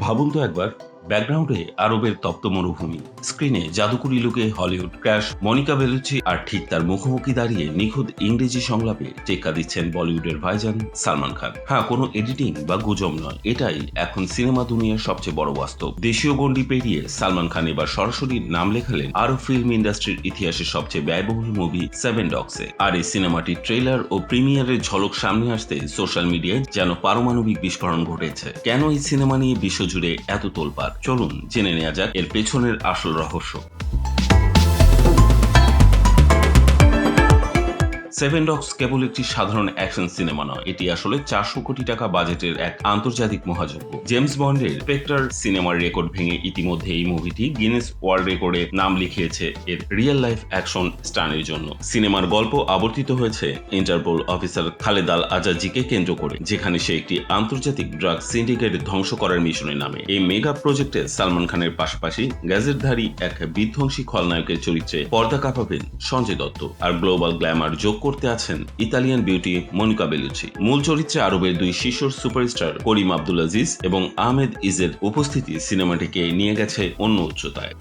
ভাবুন তো একবার, ব্যাকগ্রাউন্ডে আরবের তপ্ত মরুভূমি, স্ক্রিনে জাদুকরি লুকে হলিউড ক্র্যাশ মনিকা বেলুচি, আর ঠিক তার মুখোমুখি দাঁড়িয়ে নিখুঁত ইংরেজি সংলাপে টেক্কা দিচ্ছেন বলিউডের ভাইজান সালমান খান। হ্যাঁ, কোনো এডিটিং বা গুজব নয়, এটাই এখন সিনেমা দুনিয়ার সবচেয়ে বড় বাস্তব। দেশীয় গণ্ডি পেরিয়ে সালমান খান এবার সরাসরি নাম লেখালেন আরব ফিল্ম ইন্ডাস্ট্রির ইতিহাসের সবচেয়ে ব্যয়বহুল মুভি সেভেন ডগসে। আর এই সিনেমাটির ট্রেলার ও প্রিমিয়ারের ঝলক সামনে আসতে সোশ্যাল মিডিয়ায় যেন পারমাণবিক বিস্ফোরণ ঘটেছে। কেন এই সিনেমা নিয়ে বিশ্বজুড়ে এত তোলপাড়? চলুন জেনে নেওয়া যাক এর পেছনের আসল রহস্য। সেভেন ডগস কেবল একটি সাধারণ অ্যাকশন সিনেমা নয়, এটি আসলে 400 কোটি টাকা বাজেটের এক আন্তর্জাতিক মহাযজ্ঞ। জেমস বন্ডের স্পেক্টর সিনেমার রেকর্ড ভেঙে ইতিমধ্যে এই মুভিটি গিনেস ওয়ার্ল্ড রেকর্ডে নাম লিখিয়েছে এর রিয়েল লাইফ অ্যাকশন স্টানের জন্য। সিনেমার গল্প আবর্তিত হয়েছে ইন্টারপোল অফিসার খালেদ আল আজাজিকে কেন্দ্র করে, যেখানে সে একটি আন্তর্জাতিক ড্রাগ সিন্ডিকেট ধ্বংস করার মিশনে নামে। এই মেগা প্রজেক্টে সালমান খানের পাশাপাশি গ্যাজেটধারী এক বিধ্বংসী খলনায়কের চরিত্রে পর্দা কাঁপাবেন সঞ্জয় দত্ত, আর গ্লোবাল গ্ল্যামার যোগ করতে আছেন ইতালিয়ান বিউটি মনিকা বেলুচি। মূল চরিত্রে আরবের দুই শীর্ষ সুপারস্টার করিম আব্দুল আজিজ এবং আহমেদ ইজের উপস্থিতি সিনেমাটিকে নিয়ে গেছে অন্য উচ্চতায়।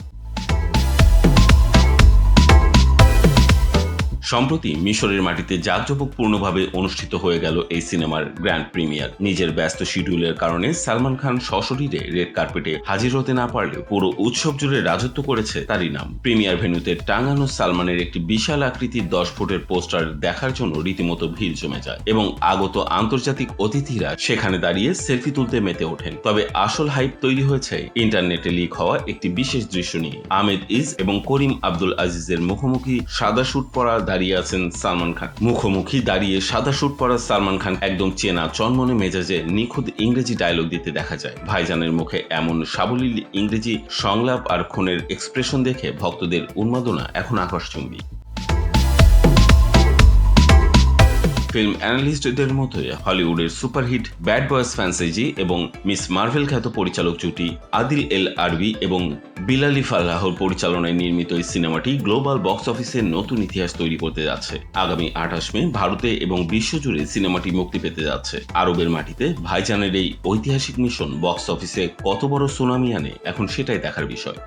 সম্প্রতি মিশরের মাটিতে জাঁকজমকপূর্ণভাবে অনুষ্ঠিত হয়ে গেল এই সিনেমার গ্র্যান্ড প্রিমিয়ার। নিজের ব্যস্ত শিডিউলের কারণে সালমান খান সশরীরে রেড কার্পেটে হাজির হতে না পারলেও পুরো উৎসব জুড়ে রাজত্ব করেছে তারই নাম। প্রিমিয়ার ভেন্যুতে টাঙানো সালমানের একটি বিশাল আকৃতির 10 ফুটের পোস্টার দেখার জন্য রীতিমতো ভিড় জমে যায় এবং আগত আন্তর্জাতিক অতিথিরা সেখানে দাঁড়িয়ে সেলফি তুলতে মেতে ওঠেন। তবে আসল হাইপ তৈরি হয়েছে ইন্টারনেটে লিক হওয়া একটি বিশেষ দৃশ্য নিয়ে। আহমেদ ইজ এবং করিম আব্দুল আজিজের মুখোমুখি সাদা স্যুট পরা দাঁড়িয়ে আছেন সালমান খান। মুখোমুখি দাঁড়িয়ে সাদা স্যুট পরা সালমান খান একদম চেনা চনমনে মেজাজে নিখুঁত ইংরেজি ডায়লগ দিতে দেখা যায়। ভাইজানের মুখে এমন সাবলীল ইংরেজি সংলাপ আর খুনের এক্সপ্রেশন দেখে ভক্তদের উন্মাদনা এখন আকাশচুম্বী। ফিল্ম অ্যানালিস্টদের মতে হলিউডের সুপারহিট ব্যাড বয়েজ ফ্যান্টাসি এবং মিস মার্ভেল খ্যাত পরিচালক জুটি আদিল এল আরবি এবং বিলালি ফালাহর পরিচালনায় নির্মিত এই সিনেমাটি গ্লোবাল বক্স অফিসে নতুন ইতিহাস তৈরি করতে যাচ্ছে। আগামী 28 মে ভারতে এবং বিশ্বজুড়ে সিনেমাটি মুক্তি পেতে যাচ্ছে। আরবের মাটিতে ভাইজানের এই ঐতিহাসিক মিশন বক্স অফিসে কত বড় সুনামি আনে, এখন সেটাই দেখার বিষয়।